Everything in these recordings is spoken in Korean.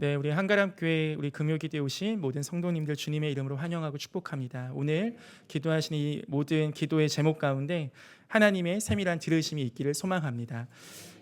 네, 우리 한가람교회 우리 금요기도에 오신 모든 성도님들 주님의 이름으로 환영하고 축복합니다. 오늘 기도하신 이 모든 기도의 제목 가운데 하나님의 세밀한 들으심이 있기를 소망합니다.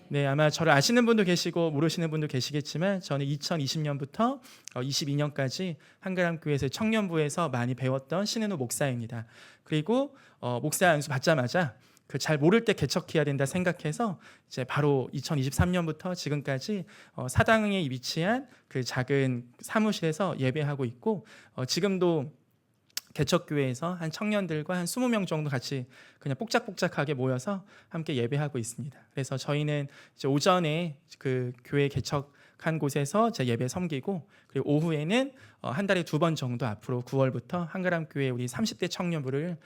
네, 아마 저를 아시는 분도 계시고 모르시는 분도 계시겠지만 저는 2020년부터 22년까지 한가람교회에서 청년부에서 많이 배웠던 신은호 목사입니다. 그리고 목사 안수 받자마자 그 잘 모를 때 개척해야 된다 생각해서 이제 바로 2023년부터 지금까지 사당에 위치한 그 작은 사무실에서 예배하고 있고, 지금도 개척교회에서 한 청년들과 한 20명 정도 같이 그냥 뽁짝뽁짝하게 모여서 함께 예배하고 있습니다. 그래서 저희는 이제 오전에 그 교회 개척한 곳에서 제 예배 섬기고, 그리고 오후에는 한 달에 2번 정도 앞으로 9월부터 한가람교회 우리 30대 청년부를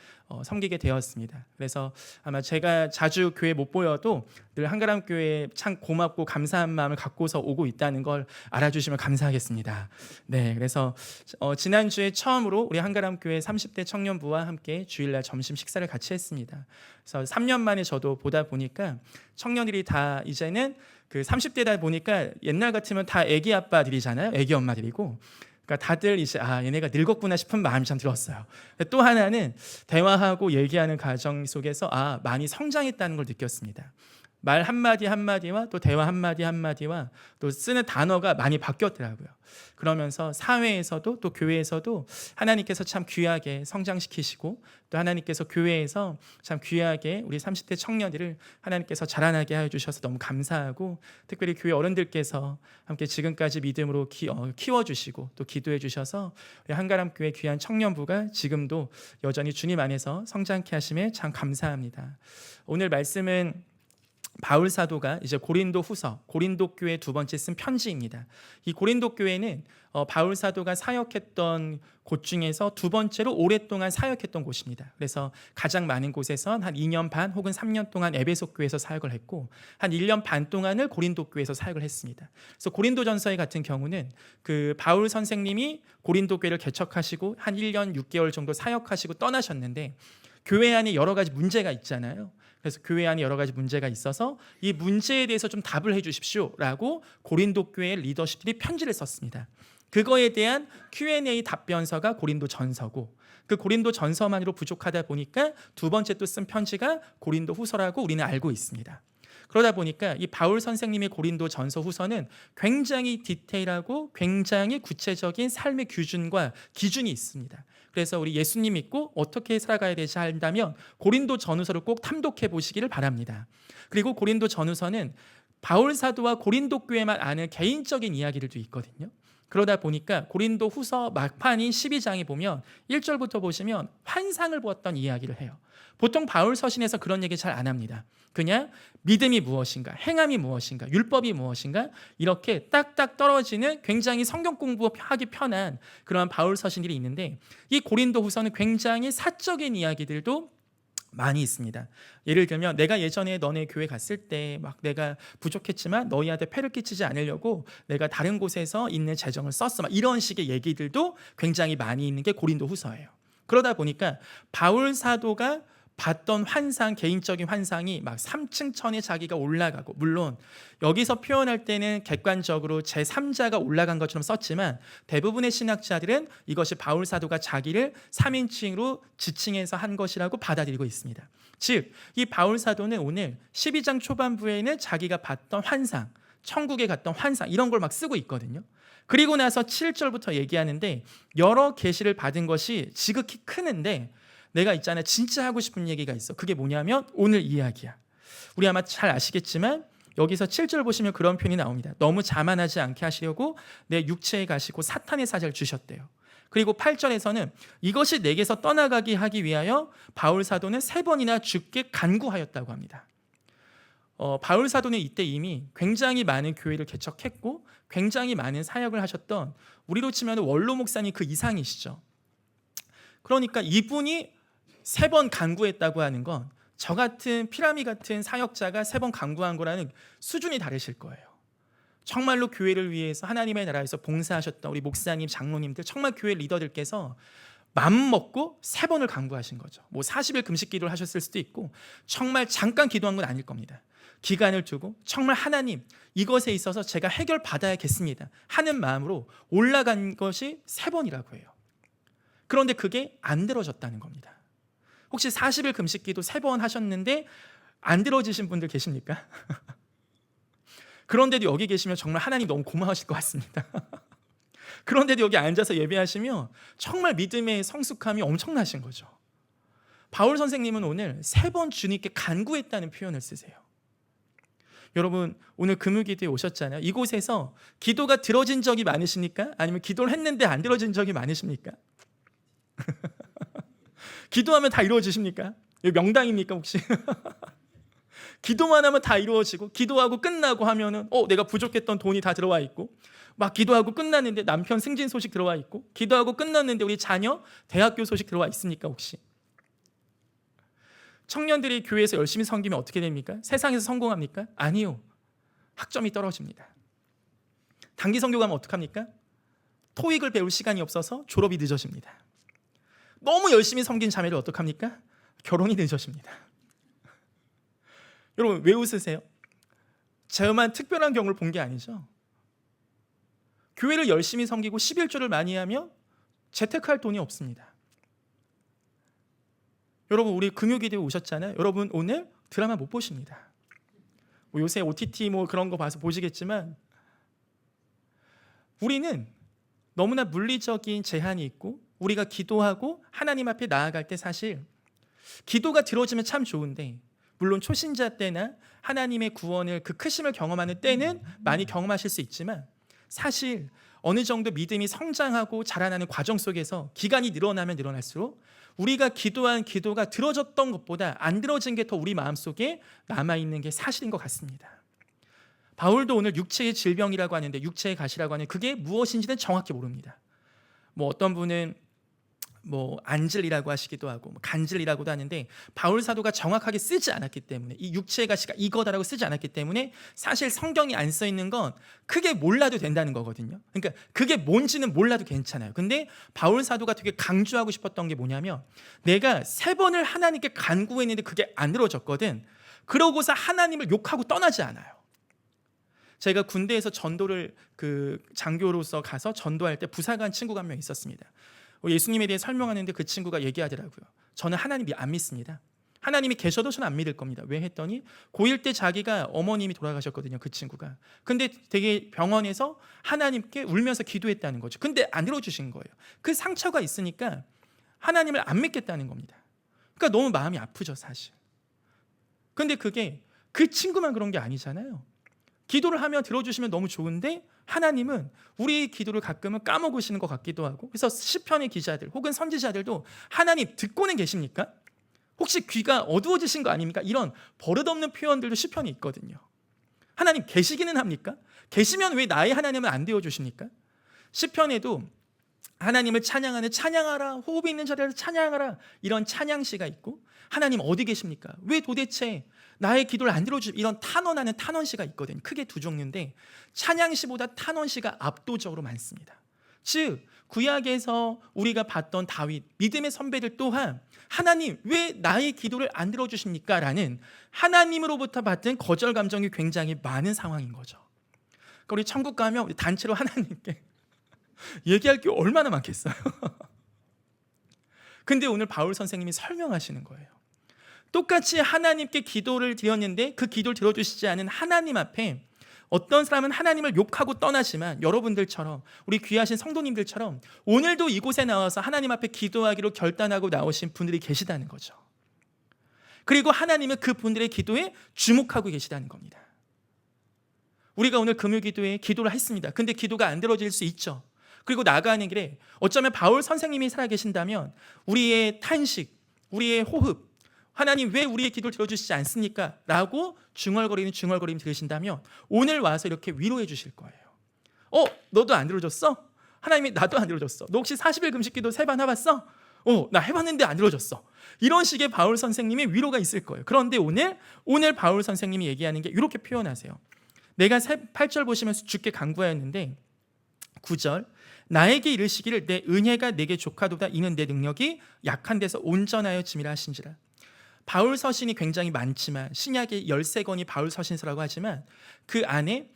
섬기게 되었습니다. 그래서 아마 제가 자주 교회 못 보여도 늘 한가람교회에 참 고맙고 감사한 마음을 갖고서 오고 있다는 걸 알아주시면 감사하겠습니다. 네, 그래서 지난주에 처음으로 우리 한가람교회 30대 청년부와 함께 주일날 점심 식사를 같이 했습니다. 그래서 3년 만에 저도 보다 보니까 청년들이 다 이제는 그 30대다 보니까 옛날 같으면 다 애기 아빠들이잖아요. 애기 엄마들이고. 그러니까 다들 이제 얘네가 늙었구나 싶은 마음이 참 들었어요. 또 하나는 대화하고 얘기하는 과정 속에서 많이 성장했다는 걸 느꼈습니다. 말 한마디 한마디와 또 대화 한마디 한마디와 또 쓰는 단어가 많이 바뀌었더라고요. 그러면서 사회에서도 또 교회에서도 하나님께서 참 귀하게 성장시키시고, 또 하나님께서 교회에서 참 귀하게 우리 30대 청년들을 하나님께서 자라나게 해주셔서 너무 감사하고, 특별히 교회 어른들께서 함께 지금까지 믿음으로 키워주시고 또 기도해 주셔서 우리 한가람교회 귀한 청년부가 지금도 여전히 주님 안에서 성장케 하심에 참 감사합니다. 오늘 말씀은 바울 사도가 이제 고린도 후서, 고린도 교회 2번째 쓴 편지입니다. 이 고린도 교회는 바울 사도가 사역했던 곳 중에서 2번째로 오랫동안 사역했던 곳입니다. 그래서 가장 많은 곳에선 한 2년 반 혹은 3년 동안 에베소 교회에서 사역을 했고, 한 1년 반 동안을 고린도 교회에서 사역을 했습니다. 그래서 고린도전서에 같은 경우는 그 바울 선생님이 고린도 교회를 개척하시고 한 1년 6개월 정도 사역하시고 떠나셨는데, 교회 안에 여러 가지 문제가 있잖아요. 그래서 교회 안에 여러 가지 문제가 있어서 이 문제에 대해서 좀 답을 해 주십시오라고 고린도 교회 리더십들이 편지를 썼습니다. 그거에 대한 Q&A 답변서가 고린도 전서고, 그 고린도 전서만으로 부족하다 보니까 2번째 또 쓴 편지가 고린도 후서라고 우리는 알고 있습니다. 그러다 보니까 이 바울 선생님의 고린도 전서 후서는 굉장히 디테일하고 굉장히 구체적인 삶의 기준과 기준이 있습니다. 그래서 우리 예수님 믿고 어떻게 살아가야 되지 한다면 고린도 전후서를 꼭 탐독해 보시기를 바랍니다. 그리고 고린도 전후서는 바울 사도와 고린도 교회만 아는 개인적인 이야기들도 있거든요. 그러다 보니까 고린도 후서 막판인 12장에 보면 1절부터 보시면 환상을 보았던 이야기를 해요. 보통 바울 서신에서 그런 얘기 잘 안 합니다. 그냥 믿음이 무엇인가, 행함이 무엇인가, 율법이 무엇인가, 이렇게 딱딱 떨어지는 굉장히 성경 공부하기 편한 그런 바울 서신들이 있는데, 이 고린도 후서는 굉장히 사적인 이야기들도 많이 있습니다. 예를 들면 내가 예전에 너네 교회 갔을 때 막 내가 부족했지만 너희한테 폐를 끼치지 않으려고 내가 다른 곳에서 있는 재정을 썼어, 막 이런 식의 얘기들도 굉장히 많이 있는 게 고린도 후서예요. 그러다 보니까 바울 사도가 봤던 환상, 개인적인 환상이 막 3층 천에 자기가 올라가고, 물론 여기서 표현할 때는 객관적으로 제3자가 올라간 것처럼 썼지만 대부분의 신학자들은 이것이 바울 사도가 자기를 3인칭으로 지칭해서 한 것이라고 받아들이고 있습니다. 즉, 이 바울 사도는 오늘 12장 초반부에는 자기가 봤던 환상, 천국에 갔던 환상, 이런 걸 막 쓰고 있거든요. 그리고 나서 7절부터 얘기하는데 여러 계시를 받은 것이 지극히 크는데, 내가 있잖아요, 진짜 하고 싶은 얘기가 있어. 그게 뭐냐면 오늘 이야기야. 우리 아마 잘 아시겠지만 여기서 7절 보시면 그런 표현이 나옵니다. 너무 자만하지 않게 하시려고 내 육체에 가시고 사탄의 사자를 주셨대요. 그리고 8절에서는 이것이 내게서 떠나가게 하기 위하여 바울 사도는 3번이나 주께 간구하였다고 합니다. 바울 사도는 이때 이미 굉장히 많은 교회를 개척했고 굉장히 많은 사역을 하셨던, 우리로 치면 원로 목사님 그 이상이시죠. 그러니까 이분이 3번 간구했다고 하는 건 저 같은 피라미 같은 사역자가 3번 간구한 거라는 수준이 다르실 거예요. 정말로 교회를 위해서 하나님의 나라에서 봉사하셨던 우리 목사님, 장로님들, 정말 교회 리더들께서 마음 먹고 3번을 간구하신 거죠. 뭐 40일 금식 기도를 하셨을 수도 있고 정말 잠깐 기도한 건 아닐 겁니다. 기간을 두고 정말 하나님 이것에 있어서 제가 해결받아야겠습니다 하는 마음으로 올라간 것이 3번이라고 해요. 그런데 그게 안 들어졌다는 겁니다. 혹시 40일 금식기도 3번 하셨는데 안 들어지신 분들 계십니까? 그런데도 여기 계시면 정말 하나님 너무 고마우실 것 같습니다. 그런데도 여기 앉아서 예배하시면 정말 믿음의 성숙함이 엄청나신 거죠. 바울 선생님은 오늘 3번 주님께 간구했다는 표현을 쓰세요. 여러분 오늘 금요기도에 오셨잖아요. 이곳에서 기도가 들어진 적이 많으십니까? 아니면 기도를 했는데 안 들어진 적이 많으십니까? 기도하면 다 이루어지십니까? 이거 명당입니까 혹시? 기도만 하면 다 이루어지고 기도하고 끝나고 하면은 내가 부족했던 돈이 다 들어와 있고 막 기도하고 끝났는데 남편 승진 소식 들어와 있고 기도하고 끝났는데 우리 자녀 대학교 소식 들어와 있습니까 혹시? 청년들이 교회에서 열심히 섬기면 어떻게 됩니까? 세상에서 성공합니까? 아니요. 학점이 떨어집니다. 단기 선교 가면 어떡합니까? 토익을 배울 시간이 없어서 졸업이 늦어집니다. 너무 열심히 섬긴 자매를 어떡합니까? 결혼이 늦어집니다. 여러분 왜 웃으세요? 저만 특별한 경우를 본 게 아니죠. 교회를 열심히 섬기고 11조를 많이 하면 재테크할 돈이 없습니다. 여러분 우리 금요기도에 오셨잖아요. 여러분 오늘 드라마 못 보십니다. 요새 OTT 그런 거 봐서 보시겠지만 우리는 너무나 물리적인 제한이 있고 우리가 기도하고 하나님 앞에 나아갈 때 사실 기도가 들어지면 참 좋은데 물론 초신자 때나 하나님의 구원을 그 크심을 경험하는 때는 많이 경험하실 수 있지만 사실 어느 정도 믿음이 성장하고 자라나는 과정 속에서 기간이 늘어나면 늘어날수록 우리가 기도한 기도가 들어졌던 것보다 안 들어진 게 더 우리 마음속에 남아있는 게 사실인 것 같습니다. 바울도 오늘 육체의 질병이라고 하는데 육체의 가시라고 하는 그게 무엇인지는 정확히 모릅니다. 어떤 분은 안질이라고 하시기도 하고 간질이라고도 하는데 바울 사도가 정확하게 쓰지 않았기 때문에 이 육체의 가시가 이거다라고 쓰지 않았기 때문에 사실 성경이 안 써 있는 건 크게 몰라도 된다는 거거든요. 그러니까 그게 뭔지는 몰라도 괜찮아요. 근데 바울 사도가 되게 강조하고 싶었던 게 뭐냐면 내가 3번을 하나님께 간구했는데 그게 안 이루어졌거든. 그러고서 하나님을 욕하고 떠나지 않아요. 제가 군대에서 전도를 장교로서 가서 전도할 때 부사관 친구가 한 명 있었습니다. 예수님에 대해 설명하는데 그 친구가 얘기하더라고요. 저는 하나님 안 믿습니다. 하나님이 계셔도 저는 안 믿을 겁니다. 왜 했더니 고1 때 자기가 어머님이 돌아가셨거든요. 그 친구가. 근데 되게 병원에서 하나님께 울면서 기도했다는 거죠. 근데 안 들어주신 거예요. 그 상처가 있으니까 하나님을 안 믿겠다는 겁니다. 그러니까 너무 마음이 아프죠 사실. 근데 그게 그 친구만 그런 게 아니잖아요. 기도를 하면 들어주시면 너무 좋은데 하나님은 우리 기도를 가끔은 까먹으시는 것 같기도 하고 그래서 시편의 기자들 혹은 선지자들도 하나님 듣고는 계십니까? 혹시 귀가 어두워지신 거 아닙니까? 이런 버릇없는 표현들도 시편이 있거든요. 하나님 계시기는 합니까? 계시면 왜 나의 하나님은 안 되어주십니까? 시편에도 하나님을 찬양하는 찬양하라 호흡이 있는 자리에서 찬양하라 이런 찬양시가 있고 하나님 어디 계십니까? 왜 도대체 나의 기도를 안 들어주십니까? 이런 탄원하는 탄원시가 있거든요. 크게 2종류인데 찬양시보다 탄원시가 압도적으로 많습니다. 즉 구약에서 우리가 봤던 다윗 믿음의 선배들 또한 하나님 왜 나의 기도를 안 들어주십니까? 라는 하나님으로부터 받은 거절 감정이 굉장히 많은 상황인 거죠. 그러니까 우리 천국 가면 우리 단체로 하나님께 얘기할 게 얼마나 많겠어요. 근데 오늘 바울 선생님이 설명하시는 거예요. 똑같이 하나님께 기도를 드렸는데 그 기도를 들어주시지 않은 하나님 앞에 어떤 사람은 하나님을 욕하고 떠나지만 여러분들처럼 우리 귀하신 성도님들처럼 오늘도 이곳에 나와서 하나님 앞에 기도하기로 결단하고 나오신 분들이 계시다는 거죠. 그리고 하나님은 그 분들의 기도에 주목하고 계시다는 겁니다. 우리가 오늘 금요기도에 기도를 했습니다. 근데 기도가 안 들어질 수 있죠. 그리고 나가는 길에 어쩌면 바울 선생님이 살아계신다면 우리의 탄식, 우리의 호흡 하나님 왜 우리의 기도를 들어주시지 않습니까? 라고 중얼거림 들으신다면 오늘 와서 이렇게 위로해 주실 거예요. 너도 안 들어줬어? 하나님이 나도 안 들어줬어. 너 혹시 40일 금식기도 3번 해봤어? 나 해봤는데 안 들어줬어. 이런 식의 바울 선생님의 위로가 있을 거예요. 그런데 오늘 바울 선생님이 얘기하는 게 이렇게 표현하세요. 내가 8절 보시면서 주께 간구하였는데 9절 나에게 이르시기를 내 은혜가 내게 족하도다 이는 내 능력이 약한 데서 온전하여 짐이라 하신지라. 바울 서신이 굉장히 많지만 신약의 13권이 바울 서신서라고 하지만 그 안에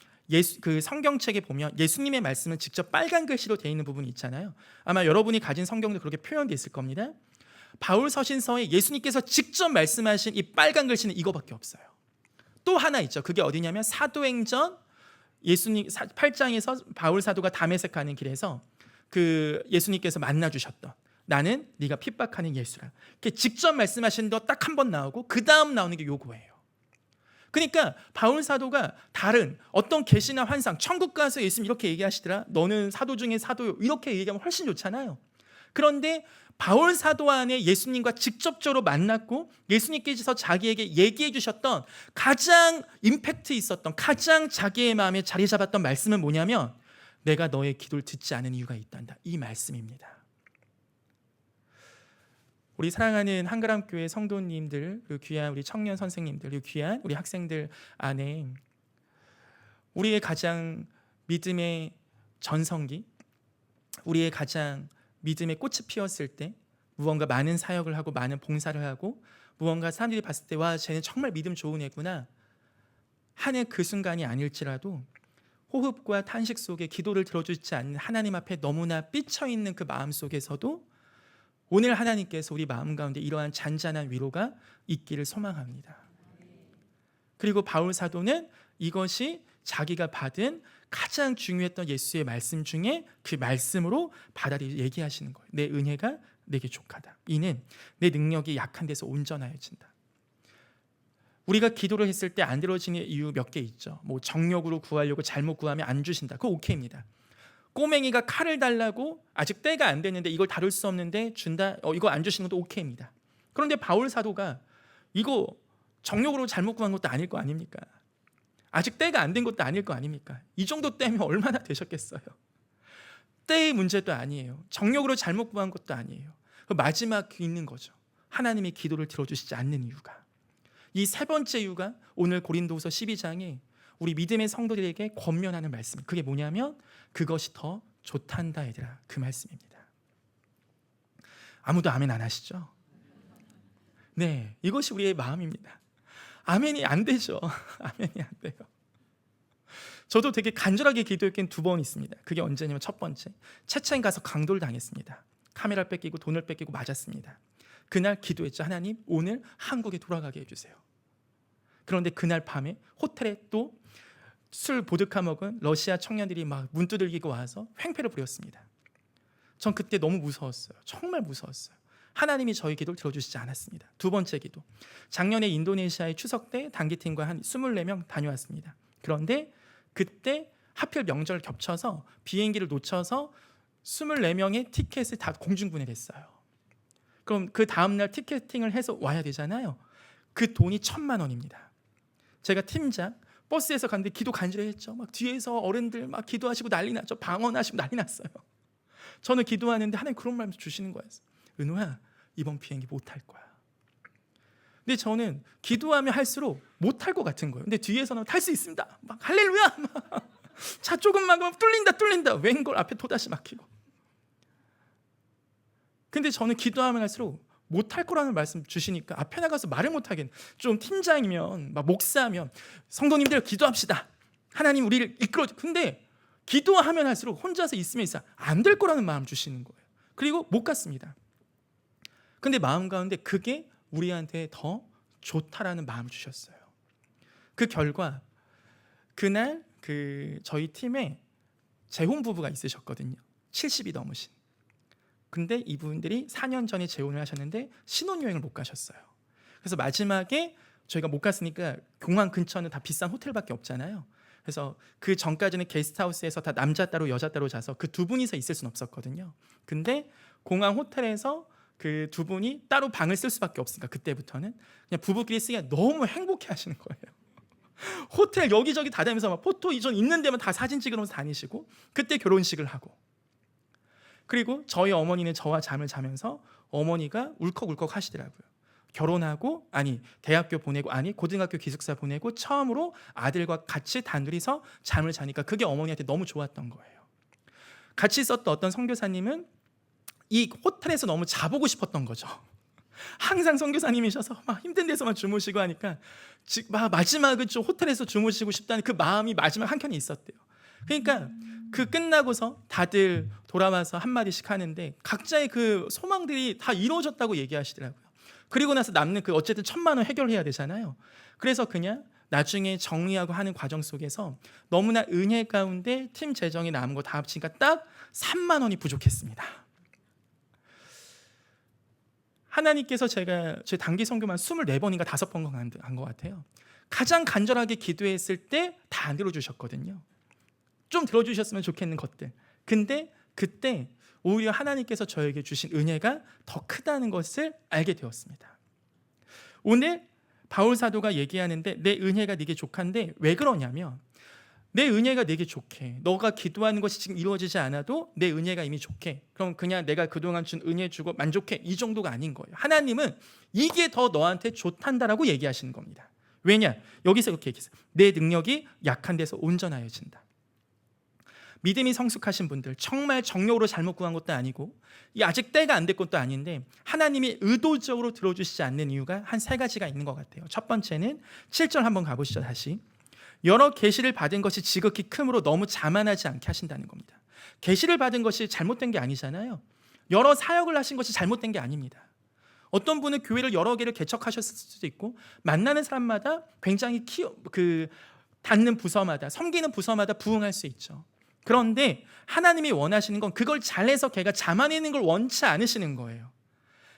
그 성경책에 보면 예수님의 말씀은 직접 빨간 글씨로 되어 있는 부분이 있잖아요. 아마 여러분이 가진 성경도 그렇게 표현되어 있을 겁니다. 바울 서신서에 예수님께서 직접 말씀하신 이 빨간 글씨는 이거밖에 없어요. 또 하나 있죠. 그게 어디냐면 사도행전 예수님 8장에서 바울 사도가 다메섹 가는 길에서 그 예수님께서 만나 주셨던 나는 네가 핍박하는 예수라. 직접 말씀하신 거 딱 한 번 나오고 그 다음 나오는 게 요거예요. 그러니까 바울 사도가 다른 어떤 계시나 환상, 천국 가서 예수님 이렇게 얘기하시더라. 너는 사도 중에 사도요. 이렇게 얘기하면 훨씬 좋잖아요. 그런데 바울 사도 안에 예수님과 직접적으로 만났고 예수님께서 자기에게 얘기해 주셨던 가장 임팩트 있었던 가장 자기의 마음에 자리 잡았던 말씀은 뭐냐면 내가 너의 기도를 듣지 않은 이유가 있단다. 이 말씀입니다. 우리 사랑하는 한가람교회 성도님들, 그리고 귀한 우리 청년 선생님들, 그리고 귀한 우리 학생들 안에 우리의 가장 믿음의 전성기, 우리의 가장 믿음의 꽃이 피었을 때 무언가 많은 사역을 하고 많은 봉사를 하고 무언가 사람들이 봤을 때 와 쟤는 정말 믿음 좋은 애구나 하는 그 순간이 아닐지라도 호흡과 탄식 속에 기도를 들어주지 않는 하나님 앞에 너무나 삐쳐있는 그 마음 속에서도 오늘 하나님께서 우리 마음 가운데 이러한 잔잔한 위로가 있기를 소망합니다. 그리고 바울 사도는 이것이 자기가 받은 가장 중요했던 예수의 말씀 중에 그 말씀으로 받아들이 얘기하시는 거예요. 내 은혜가 내게 족하다. 이는 내 능력이 약한 데서 온전하여진다. 우리가 기도를 했을 때 안 들어지는 이유 몇 개 있죠. 뭐 정욕으로 구하려고 잘못 구하면 안 주신다. 그거 오케이입니다. 꼬맹이가 칼을 달라고 아직 때가 안 됐는데 이걸 다룰 수 없는데 준다. 이거 안 주시는 것도 오케이입니다. 그런데 바울 사도가 이거 정욕으로 잘못 구한 것도 아닐 거 아닙니까? 아직 때가 안 된 것도 아닐 거 아닙니까? 이 정도 때면 얼마나 되셨겠어요? 때의 문제도 아니에요. 정욕으로 잘못 구한 것도 아니에요. 그 마지막 있는 거죠. 하나님의 기도를 들어주시지 않는 이유가. 이 세 번째 이유가 오늘 고린도후서 12장에 우리 믿음의 성도들에게 권면하는 말씀. 그게 뭐냐면 그것이 더 좋단다 얘들아. 그 말씀입니다. 아무도 아멘 안 하시죠? 네, 이것이 우리의 마음입니다. 아멘이 안 되죠. 아멘이 안 돼요. 저도 되게 간절하게 기도할 게 2번 있습니다. 그게 언제냐면 첫 번째, 체첸 가서 강도를 당했습니다. 카메라 뺏기고 돈을 뺏기고 맞았습니다. 그날 기도했죠. 하나님, 오늘 한국에 돌아가게 해주세요. 그런데 그날 밤에 호텔에 또 술 보드카 먹은 러시아 청년들이 막 문 두들기고 와서 횡패를 부렸습니다. 전 그때 너무 무서웠어요. 정말 무서웠어요. 하나님이 저희 기도를 들어주시지 않았습니다. 2번째 기도, 작년에 인도네시아의 추석 때 단기팀과 한 24명 다녀왔습니다. 그런데 그때 하필 명절 겹쳐서 비행기를 놓쳐서 24명의 티켓을 다 공중분해를 했어요. 그럼 그 다음날 티켓팅을 해서 와야 되잖아요. 그 돈이 1,000만 원입니다. 제가 팀장 버스에서 갔는데 기도 간절히 했죠. 막 뒤에서 어른들 막 기도하시고 난리 났죠. 방언하시고 난리 났어요. 저는 기도하는데 하나님 그런 말씀 주시는 거예요. 은호야, 이번 비행기 못 탈 거야. 근데 저는 기도하면 할수록 못 탈 것 같은 거예요. 근데 뒤에서는 탈 수 있습니다. 막 할렐루야. 막 차 조금만 가면 뚫린다. 웬걸 앞에 토다시 막히고. 근데 저는 기도하면 할수록 못할 거라는 말씀 주시니까 앞에 나가서 말을 못하겠네. 좀 팀장이면 막 목사면 성도님들 기도합시다. 하나님 우리를 이끌어. 근데 기도하면 할수록 혼자서 있으면 안 될 거라는 마음 주시는 거예요. 그리고 못 갔습니다. 근데 마음 가운데 그게 우리한테 더 좋다라는 마음을 주셨어요. 그 결과 그날 저희 팀에 재혼 부부가 있으셨거든요. 70이 넘으신. 근데 이분들이 4년 전에 재혼을 하셨는데 신혼여행을 못 가셨어요. 그래서 마지막에 저희가 못 갔으니까 공항 근처는 다 비싼 호텔밖에 없잖아요. 그래서 그 전까지는 게스트하우스에서 다 남자 따로 여자 따로 자서 그 2분이서 있을 수는 없었거든요. 근데 공항 호텔에서 그 2분이 따로 방을 쓸 수밖에 없으니까 그때부터는 그냥 부부끼리 쓰기가 너무 행복해 하시는 거예요. 호텔 여기저기 다 다니면서 막 포토 이전 있는 데만 다 사진 찍으면서 다니시고 그때 결혼식을 하고, 그리고 저희 어머니는 저와 잠을 자면서 어머니가 울컥울컥 하시더라고요. 결혼하고 대학교 보내고 고등학교 기숙사 보내고 처음으로 아들과 같이 단둘이서 잠을 자니까 그게 어머니한테 너무 좋았던 거예요. 같이 있었던 어떤 선교사님은 이 호텔에서 너무 자보고 싶었던 거죠. 항상 선교사님이셔서 막 힘든 데서만 주무시고 하니까 막 마지막은 좀 호텔에서 주무시고 싶다는 그 마음이 마지막 한켠에 있었대요. 그러니까 그 끝나고서 다들 돌아와서 한마디씩 하는데 각자의 그 소망들이 다 이루어졌다고 얘기하시더라고요. 그리고 나서 남는 그 어쨌든 1,000만 원 해결해야 되잖아요. 그래서 그냥 나중에 정리하고 하는 과정 속에서 너무나 은혜 가운데 팀 재정이 남은 거 다 합치니까 딱 3만 원이 부족했습니다. 하나님께서 제가 제 단기 선교만 24번인가 5번 간 것 같아요. 가장 간절하게 기도했을 때 다 안 들어주셨거든요. 좀 들어주셨으면 좋겠는 것들. 근데 그때 오히려 하나님께서 저에게 주신 은혜가 더 크다는 것을 알게 되었습니다. 오늘 바울 사도가 얘기하는데 내 은혜가 네게 족한데 왜 그러냐면 내 은혜가 네게 좋게 너가 기도하는 것이 지금 이루어지지 않아도 내 은혜가 이미 좋게 그럼 그냥 내가 그동안 준 은혜 주고 만족해 이 정도가 아닌 거예요. 하나님은 이게 더 너한테 좋단다라고 얘기하시는 겁니다. 왜냐? 여기서 이렇게 얘기했어요. 내 능력이 약한 데서 온전하여진다. 믿음이 성숙하신 분들 정말 정욕으로 잘못 구한 것도 아니고 아직 때가 안 된 것도 아닌데 하나님이 의도적으로 들어주시지 않는 이유가 한 3가지가 있는 것 같아요. 첫 번째는 7절 한번 가보시죠. 다시 여러 계시를 받은 것이 지극히 크므로 너무 자만하지 않게 하신다는 겁니다. 계시를 받은 것이 잘못된 게 아니잖아요. 여러 사역을 하신 것이 잘못된 게 아닙니다. 어떤 분은 교회를 여러 개를 개척하셨을 수도 있고 만나는 사람마다 굉장히 닿는 부서마다 섬기는 부서마다 부응할 수 있죠. 그런데 하나님이 원하시는 건 그걸 잘해서 걔가 자만해는 걸 원치 않으시는 거예요.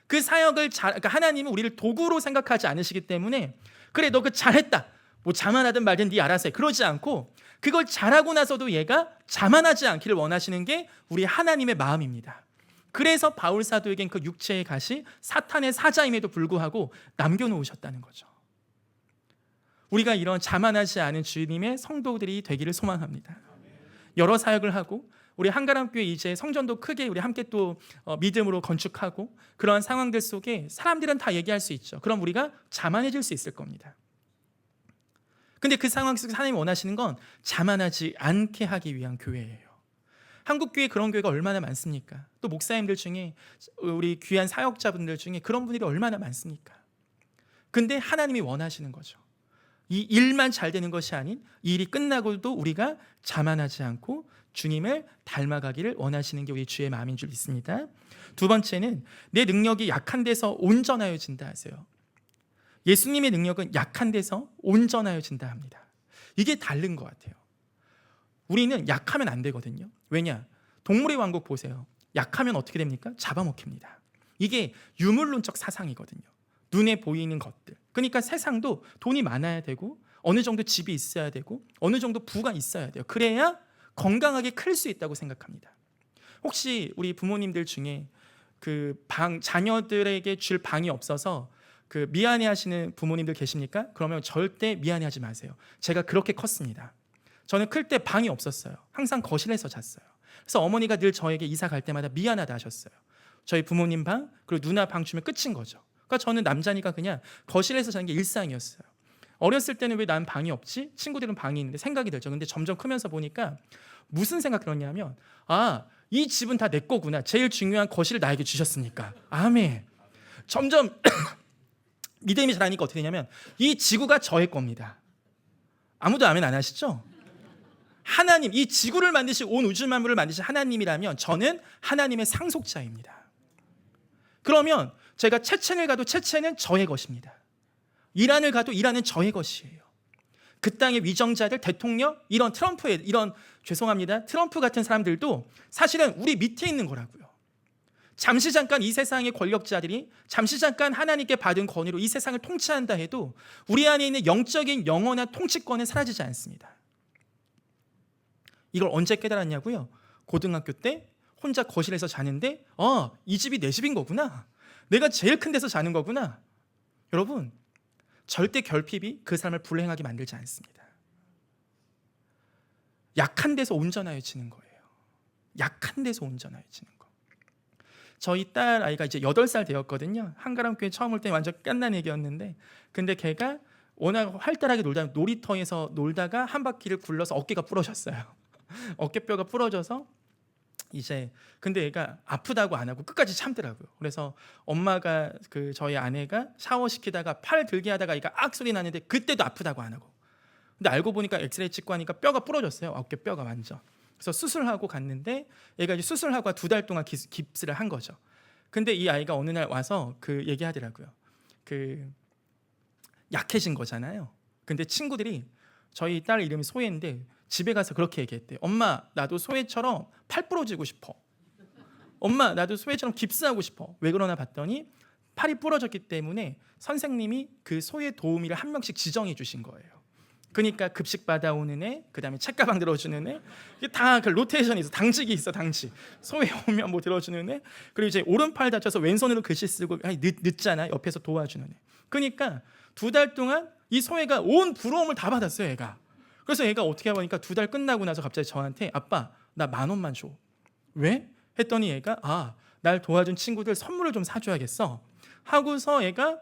그 사역을 그러니까 하나님은 우리를 도구로 생각하지 않으시기 때문에 그래 너 그 잘했다 뭐 자만하든 말든 네 알아서 해 그러지 않고 그걸 잘하고 나서도 얘가 자만하지 않기를 원하시는 게 우리 하나님의 마음입니다. 그래서 바울 사도에겐 그 육체의 가시 사탄의 사자임에도 불구하고 남겨놓으셨다는 거죠. 우리가 이런 자만하지 않은 주님의 성도들이 되기를 소망합니다. 여러 사역을 하고 우리 한가람교회 이제 성전도 크게 우리 함께 또 믿음으로 건축하고 그런 상황들 속에 사람들은 다 얘기할 수 있죠. 그럼 우리가 자만해질 수 있을 겁니다. 근데 그 상황 속에서 하나님이 원하시는 건 자만하지 않게 하기 위한 교회예요. 한국교회 그런 교회가 얼마나 많습니까? 또 목사님들 중에 우리 귀한 사역자분들 중에 그런 분들이 얼마나 많습니까? 근데 하나님이 원하시는 거죠. 이 일만 잘 되는 것이 아닌 이 일이 끝나고도 우리가 자만하지 않고 주님을 닮아가기를 원하시는 게 우리 주의 마음인 줄 믿습니다. 두 번째는 내 능력이 약한 데서 온전하여진다 하세요. 예수님의 능력은 약한 데서 온전하여진다 합니다. 이게 다른 것 같아요. 우리는 약하면 안 되거든요. 왜냐? 동물의 왕국 보세요. 약하면 어떻게 됩니까? 잡아먹힙니다. 이게 유물론적 사상이거든요. 눈에 보이는 것들. 그러니까 세상도 돈이 많아야 되고 어느 정도 집이 있어야 되고 어느 정도 부가 있어야 돼요. 그래야 건강하게 클 수 있다고 생각합니다. 혹시 우리 부모님들 중에 자녀들에게 줄 방이 없어서 미안해하시는 부모님들 계십니까? 그러면 절대 미안해하지 마세요. 제가 그렇게 컸습니다. 저는 클 때 방이 없었어요. 항상 거실에서 잤어요. 그래서 어머니가 늘 저에게 이사 갈 때마다 미안하다 하셨어요. 저희 부모님 방 그리고 누나 방 주면 끝인 거죠. 그러니까 저는 남자니까 그냥 거실에서 자는 게 일상이었어요. 어렸을 때는 왜 난 방이 없지? 친구들은 방이 있는데 생각이 들죠. 근데 점점 크면서 보니까 무슨 생각 들었냐면 이 집은 다 내 거구나. 제일 중요한 거실을 나에게 주셨으니까. 아멘. 점점 믿음이 자라니까 어떻게 되냐면 이 지구가 저의 겁니다. 아무도 아멘 안 하시죠? 하나님, 이 지구를 만드시고 온 우주 만물을 만드신 하나님이라면 저는 하나님의 상속자입니다. 그러면 제가 체첸을 가도 체첸은 저의 것입니다. 이란을 가도 이란은 저의 것이에요. 그 땅의 위정자들, 대통령, 이런 트럼프 같은 사람들도 사실은 우리 밑에 있는 거라고요. 잠시 잠깐 이 세상의 권력자들이 잠시 잠깐 하나님께 받은 권위로 이 세상을 통치한다 해도 우리 안에 있는 영적인 영원한 통치권은 사라지지 않습니다. 이걸 언제 깨달았냐고요? 고등학교 때 혼자 거실에서 자는데 이 집이 내 집인 거구나. 내가 제일 큰 데서 자는 거구나. 여러분, 절대 결핍이 그 사람을 불행하게 만들지 않습니다. 약한 데서 온전하여지는 거예요. 약한 데서 온전하여지는 거. 저희 딸 아이가 이제 8살 되었거든요. 한가람교회 처음 올 때 완전 깐난 애기였는데 근데 걔가 워낙 활달하게 놀이터에서 놀다가 한 바퀴를 굴러서 어깨가 부러졌어요. 어깨뼈가 부러져서 이제 근데 얘가 아프다고 안 하고 끝까지 참더라고요. 그래서 엄마가 저희 아내가 샤워시키다가 팔 들게 하다가 얘가 악 소리 나는데 그때도 아프다고 안 하고. 근데 알고 보니까 엑스레이 찍고 하니까 뼈가 부러졌어요. 어깨 뼈가 완전. 그래서 수술하고 갔는데 얘가 이제 수술하고 2달 동안 깁스를 한 거죠. 근데 이 아이가 어느 날 와서 얘기하더라고요. 약해진 거잖아요. 근데 친구들이 저희 딸 이름이 소혜인데 집에 가서 그렇게 얘기했대요. 엄마, 나도 소혜처럼 팔 부러지고 싶어. 엄마, 나도 소혜처럼 깁스하고 싶어. 왜 그러나 봤더니 팔이 부러졌기 때문에 선생님이 그 소혜 도우미를 한 명씩 지정해 주신 거예요. 그러니까 급식 받아오는 애, 그다음에 책가방 들어주는 애, 이게 다 그 로테이션이 있어. 당직이 있어, 당직. 소혜 오면 뭐 들어주는 애, 그리고 이제 오른팔 다쳐서 왼손으로 글씨 쓰고 늦잖아. 옆에서 도와주는 애. 그러니까 2달 동안 이 소혜가 온 부러움을 다 받았어요, 얘가. 그래서 얘가 어떻게 하니까 2달 끝나고 나서 갑자기 저한테 아빠, 나 10,000원만 줘. 왜? 했더니 얘가 날 도와준 친구들 선물을 좀 사줘야겠어. 하고서 얘가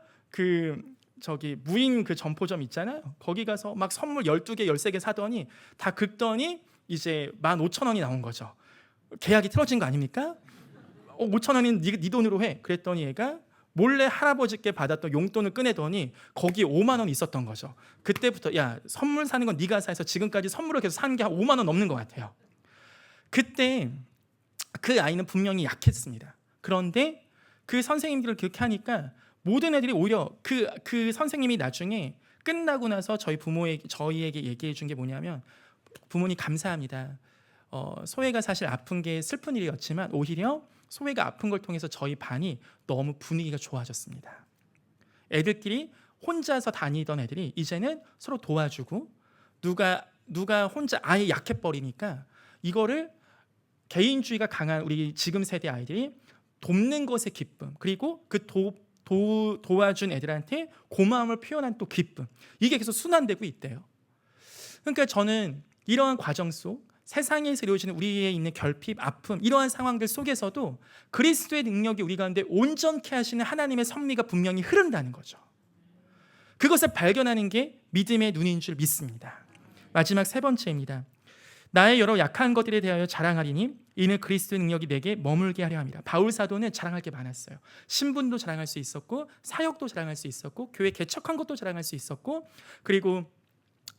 무인 점포점 있잖아요. 거기 가서 막 선물 12개, 13개 사더니 다 긁더니 이제 15,000원이 나온 거죠. 계약이 틀어진 거 아닙니까? 5,000원은 네 돈으로 해. 그랬더니 얘가 몰래 할아버지께 받았던 용돈을 꺼내더니 거기에 5만 원 있었던 거죠. 그때부터 야, 선물 사는 건 네가 사서 지금까지 선물을 계속 사는 게 한 5만 원 넘는 것 같아요. 그때 그 아이는 분명히 약했습니다. 그런데 그 선생님들을 그렇게 하니까 모든 애들이 오히려 그 선생님이 나중에 끝나고 나서 저희에게 얘기해 준 게 뭐냐면, 부모님 감사합니다. 소혜가 사실 아픈 게 슬픈 일이었지만 오히려 소혜가 아픈 걸 통해서 저희 반이 너무 분위기가 좋아졌습니다. 애들끼리 혼자서 다니던 애들이 이제는 서로 도와주고, 누가 혼자 아예 약해버리니까 이거를 개인주의가 강한 우리 지금 세대 아이들이 돕는 것의 기쁨, 그리고 도와준 애들한테 고마움을 표현한 또 기쁨, 이게 계속 순환되고 있대요. 그러니까 저는 이러한 과정 속 세상에서 이루어지는 우리의 있는 결핍, 아픔, 이러한 상황들 속에서도 그리스도의 능력이 우리 가운데 온전케 하시는 하나님의 섭리가 분명히 흐른다는 거죠. 그것을 발견하는 게 믿음의 눈인 줄 믿습니다. 마지막 3번째입니다. 나의 여러 약한 것들에 대하여 자랑하리니 이는 그리스도의 능력이 내게 머물게 하려 함이라. 바울 사도는 자랑할 게 많았어요. 신분도 자랑할 수 있었고, 사역도 자랑할 수 있었고, 교회 개척한 것도 자랑할 수 있었고, 그리고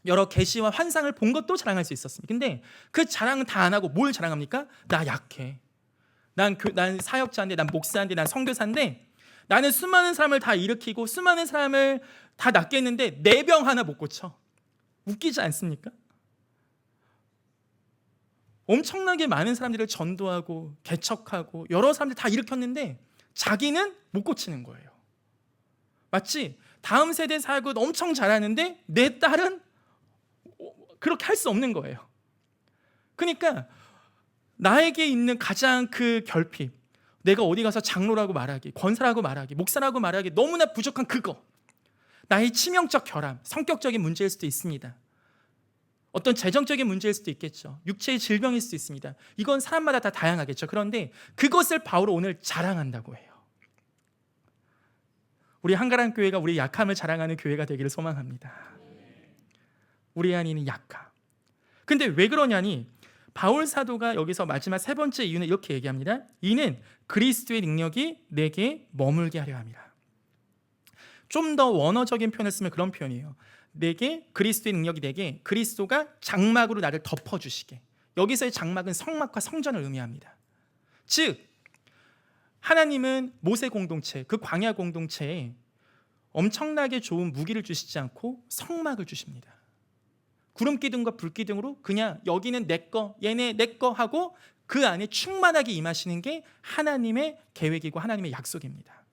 여러 계시와 환상을 본 것도 자랑할 수 있었습니다. 근데 그 자랑은 다 안 하고 뭘 자랑합니까? 나 약해. 난 사역자인데, 난 목사인데, 난 선교사인데, 나는 수많은 사람을 다 일으키고 수많은 사람을 다 낫게 했는데 내 병 하나 못 고쳐. 웃기지 않습니까? 엄청나게 많은 사람들을 전도하고 개척하고 여러 사람들 다 일으켰는데 자기는 못 고치는 거예요. 마치 다음 세대 사역을 엄청 잘하는데 내 딸은 그렇게 할 수 없는 거예요. 그러니까 나에게 있는 가장 그 결핍, 내가 어디 가서 장로라고 말하기, 권사라고 말하기, 목사라고 말하기 너무나 부족한 그거, 나의 치명적 결함, 성격적인 문제일 수도 있습니다. 어떤 재정적인 문제일 수도 있겠죠. 육체의 질병일 수도 있습니다. 이건 사람마다 다 다양하겠죠. 그런데 그것을 바울은 오늘 자랑한다고 해요. 우리 한가람 교회가 우리 약함을 자랑하는 교회가 되기를 소망합니다. 우리 안에 있는 약함. 근데 왜 그러냐니, 바울 사도가 여기서 마지막 3번째 이유는 이렇게 얘기합니다. 이는 그리스도의 능력이 내게 머물게 하려 함이라. 좀 더 원어적인 표현을 쓰면 그런 표현이에요. 그리스도의 능력이 내게, 그리스도가 장막으로 나를 덮어주시게. 여기서의 장막은 성막과 성전을 의미합니다. 즉 하나님은 모세 공동체, 그 광야 공동체에 엄청나게 좋은 무기를 주시지 않고 성막을 주십니다. 구름 기둥과 불 기둥으로 그냥 여기는 내 거, 얘네 내 거 하고 그 안에 충만하게 임하시는 게 하나님의 계획이고 하나님의 약속입니다.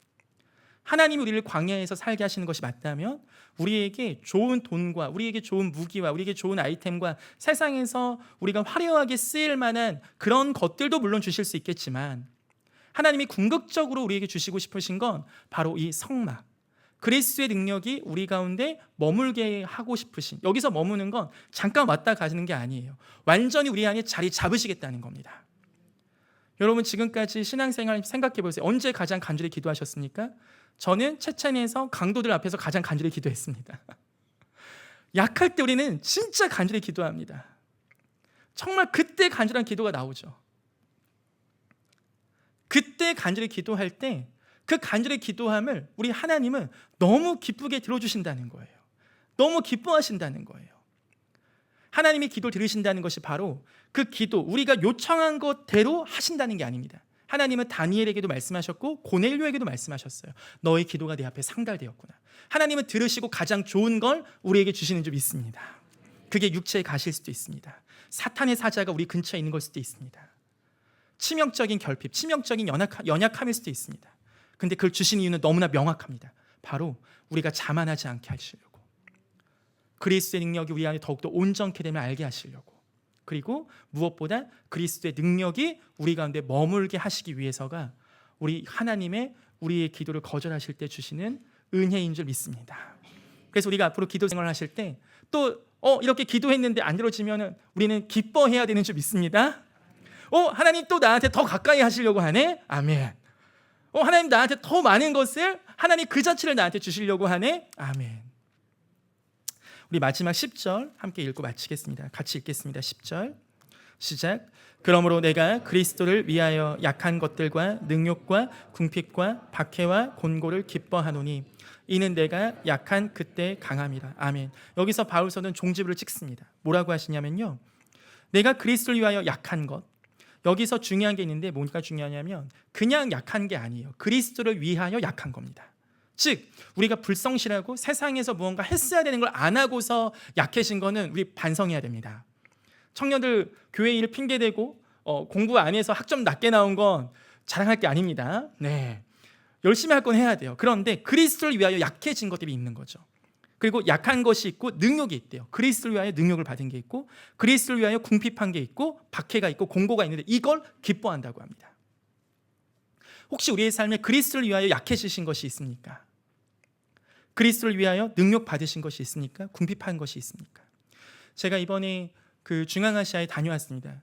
하나님이 우리를 광야에서 살게 하시는 것이 맞다면 우리에게 좋은 돈과 우리에게 좋은 무기와 우리에게 좋은 아이템과 세상에서 우리가 화려하게 쓰일 만한 그런 것들도 물론 주실 수 있겠지만, 하나님이 궁극적으로 우리에게 주시고 싶으신 건 바로 이 성막, 그리스도의 능력이 우리 가운데 머물게 하고 싶으신, 여기서 머무는 건 잠깐 왔다 가시는 게 아니에요. 완전히 우리 안에 자리 잡으시겠다는 겁니다. 여러분, 지금까지 신앙생활 생각해 보세요. 언제 가장 간절히 기도하셨습니까? 저는 체첸에서 강도들 앞에서 가장 간절히 기도했습니다. 약할 때 우리는 진짜 간절히 기도합니다. 정말 그때 간절한 기도가 나오죠. 그때 간절히 기도할 때 그 간절히 기도함을 우리 하나님은 너무 기쁘게 들어주신다는 거예요. 너무 기뻐하신다는 거예요. 하나님이 기도를 들으신다는 것이 바로 그 기도, 우리가 요청한 것대로 하신다는 게 아닙니다. 하나님은 다니엘에게도 말씀하셨고 고넬료에게도 말씀하셨어요. 너의 기도가 내 앞에 상달되었구나. 하나님은 들으시고 가장 좋은 걸 우리에게 주시는 줄 믿습니다. 그게 육체에 가실 수도 있습니다. 사탄의 사자가 우리 근처에 있는 걸 수도 있습니다. 치명적인 결핍, 치명적인 연약함일 수도 있습니다. 근데 그걸 주신 이유는 너무나 명확합니다. 바로 우리가 자만하지 않게 하시려고, 그리스도의 능력이 우리 안에 더욱더 온전케 됨을 알게 하시려고, 그리고 무엇보다 그리스도의 능력이 우리 가운데 머물게 하시기 위해서가 우리 하나님의 우리의 기도를 거절하실 때 주시는 은혜인 줄 믿습니다. 그래서 우리가 앞으로 기도 생활을 하실 때 또 이렇게 기도했는데 안 들어지면 우리는 기뻐해야 되는 줄 믿습니다. 하나님 또 나한테 더 가까이 하시려고 하네. 아멘. 하나님 나한테 더 많은 것을, 하나님 그 자체를 나한테 주시려고 하네. 아멘. 우리 마지막 10절 함께 읽고 마치겠습니다. 같이 읽겠습니다. 10절 시작. 그러므로 내가 그리스도를 위하여 약한 것들과 능욕과 궁핍과 박해와 곤고를 기뻐하노니 이는 내가 약한 그때 강함이라. 아멘. 여기서 바울서는 종지부를 찍습니다. 뭐라고 하시냐면요, 내가 그리스도를 위하여 약한 것, 여기서 중요한 게 있는데 뭔가 중요하냐면 그냥 약한 게 아니에요. 그리스도를 위하여 약한 겁니다. 즉 우리가 불성실하고 세상에서 무언가 했어야 되는 걸 안 하고서 약해진 거는 우리 반성해야 됩니다. 청년들 교회 일 핑계대고 공부 안 해서 학점 낮게 나온 건 자랑할 게 아닙니다. 네, 열심히 할 건 해야 돼요. 그런데 그리스도를 위하여 약해진 것들이 있는 거죠. 그리고 약한 것이 있고 능력이 있대요. 그리스도를 위하여 능력을 받은 게 있고, 그리스도를 위하여 궁핍한 게 있고, 박해가 있고, 공고가 있는데 이걸 기뻐한다고 합니다. 혹시 우리의 삶에 그리스도를 위하여 약해지신 것이 있습니까? 그리스도를 위하여 능력 받으신 것이 있습니까? 궁핍한 것이 있습니까? 제가 이번에 그 중앙아시아에 다녀왔습니다.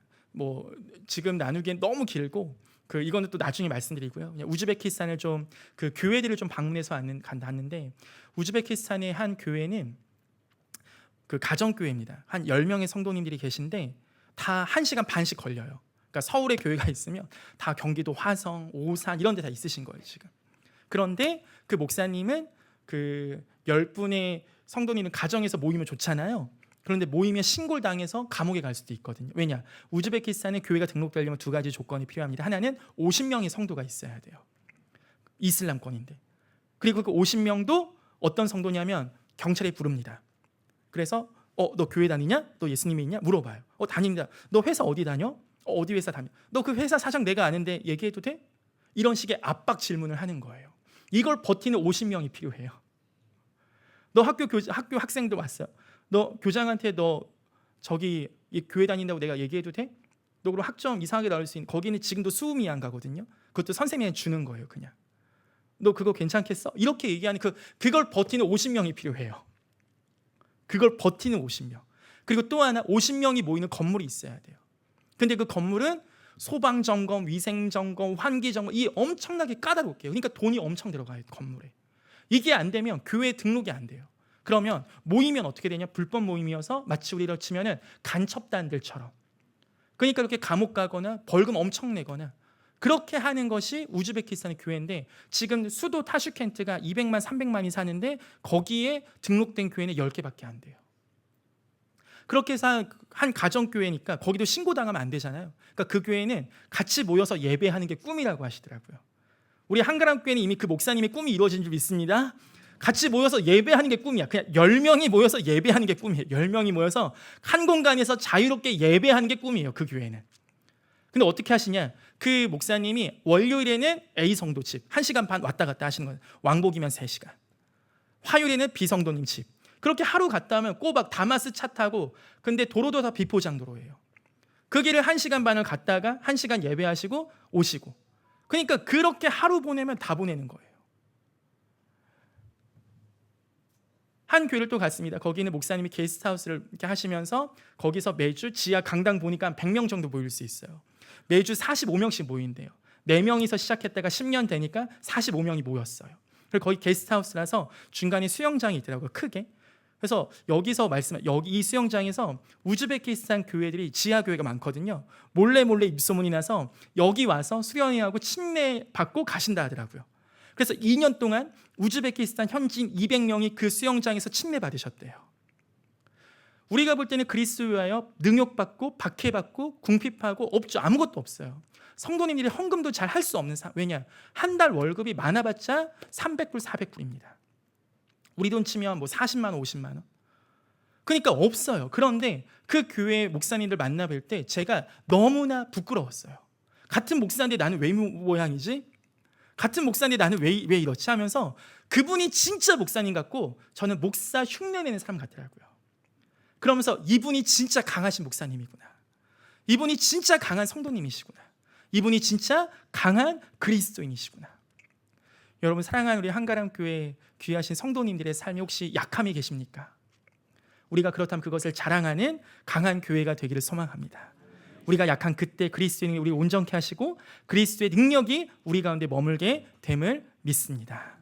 지금 나누기엔 너무 길고 이거는 또 나중에 말씀드리고요. 그냥 우즈베키스탄을 좀 그 교회들을 좀 방문해서 갔는데, 우즈베키스탄의 한 교회는 그 가정교회입니다. 한 10명의 성도님들이 계신데 다 1시간 반씩 걸려요. 그러니까 서울에 교회가 있으면 다 경기도 화성, 오산 이런 데 다 있으신 거예요, 지금. 그런데 그 목사님은 그 10분의 성도님은 가정에서 모이면 좋잖아요. 그런데 모이면 신고를 당해서 감옥에 갈 수도 있거든요. 왜냐? 우즈베키스탄에 교회가 등록되려면 2가지 조건이 필요합니다. 하나는 50명의 성도가 있어야 돼요. 이슬람권인데. 그리고 그 50명도 어떤 성도냐면 경찰에 부릅니다. 그래서 너 교회 다니냐? 너 예수님이 있냐? 물어봐요. 다닙니다. 너 회사 어디 다녀? 어디 회사 다녀? 너 그 회사 사장 내가 아는데 얘기해도 돼? 이런 식의 압박 질문을 하는 거예요. 이걸 버티는 50명이 필요해요. 너 학교 학생들 왔어. 너 교장한테 너 저기 교회 다닌다고 내가 얘기해도 돼? 너 그럼 학점 이상하게 나올 수 있는, 거기는 지금도 수음이 안 가거든요. 그것도 선생님이 주는 거예요, 그냥. 너 그거 괜찮겠어? 이렇게 얘기하는 그걸 버티는 50명이 필요해요. 그걸 버티는 50명. 그리고 또 하나 50명이 모이는 건물이 있어야 돼요. 근데 그 건물은 소방 점검, 위생 점검, 환기 점검, 이 엄청나게 까다롭게요. 그러니까 돈이 엄청 들어가요, 건물에. 이게 안 되면 교회 등록이 안 돼요. 그러면 모이면 어떻게 되냐? 불법 모임이어서 마치 우리로 치면은 간첩단들처럼. 그러니까 이렇게 감옥 가거나 벌금 엄청 내거나 그렇게 하는 것이 우즈베키스탄의 교회인데, 지금 수도 타슈켄트가 200만, 300만이 사는데 거기에 등록된 교회는 10개밖에 안 돼요. 그렇게 해서 한 가정교회니까 거기도 신고당하면 안 되잖아요. 그러니까 그 교회는 같이 모여서 예배하는 게 꿈이라고 하시더라고요. 우리 한가람 교회는 이미 그 목사님의 꿈이 이루어진 줄 믿습니다. 같이 모여서 예배하는 게 꿈이야. 그냥 10명이 모여서 예배하는 게 꿈이에요. 10명이 모여서 한 공간에서 자유롭게 예배하는 게 꿈이에요, 그 교회는. 근데 어떻게 하시냐? 그 목사님이 월요일에는 A 성도 집 1시간 반 왔다 갔다 하시는 거예요. 왕복이면 3시간. 화요일에는 B 성도님 집. 그렇게 하루 갔다 하면 꼬박 다마스 차 타고, 근데 도로도 다 비포장 도로예요. 그 길을 1시간 반을 갔다가 1시간 예배하시고 오시고. 그러니까 그렇게 하루 보내면 다 보내는 거예요. 한 교회를 또 갔습니다. 거기는 목사님이 게스트하우스를 이렇게 하시면서 거기서 매주 지하 강당 보니까 100명 정도 모일 수 있어요. 매주 45명씩 모인대요. 4명이서 시작했다가 10년 되니까 45명이 모였어요. 그리고 거기 게스트하우스라서 중간에 수영장이 있더라고요, 크게. 그래서 여기서 여기 이 수영장에서 우즈베키스탄 교회들이 지하 교회가 많거든요. 몰래 입소문이 나서 여기 와서 수련회하고 침례 받고 가신다 하더라고요. 그래서 2년 동안 우즈베키스탄 현지인 200명이 그 수영장에서 침례 받으셨대요. 우리가 볼 때는 그리스도하여 능욕받고 박해받고 궁핍하고 없죠. 아무것도 없어요. 성도님들이 헌금도 잘 할 수 없는 왜냐? 한 달 월급이 많아봤자 300불 400불입니다. 우리 돈 치면 뭐 40만 원 50만 원. 그러니까 없어요. 그런데 그 교회 목사님들 만나뵐 때 제가 너무나 부끄러웠어요. 같은 목사인데 나는 왜 모양이지? 같은 목사인데 나는 왜 이렇지? 하면서 그분이 진짜 목사님 같고 저는 목사 흉내내는 사람 같더라고요. 그러면서 이분이 진짜 강하신 목사님이구나. 이분이 진짜 강한 성도님이시구나. 이분이 진짜 강한 그리스도인이시구나. 여러분 사랑하는 우리 한가람 교회 귀하신 성도님들의 삶이 혹시 약함이 계십니까? 우리가 그렇다면 그것을 자랑하는 강한 교회가 되기를 소망합니다. 우리가 약한 그때 그리스도인이 우리 온전케 하시고 그리스도의 능력이 우리 가운데 머물게 됨을 믿습니다.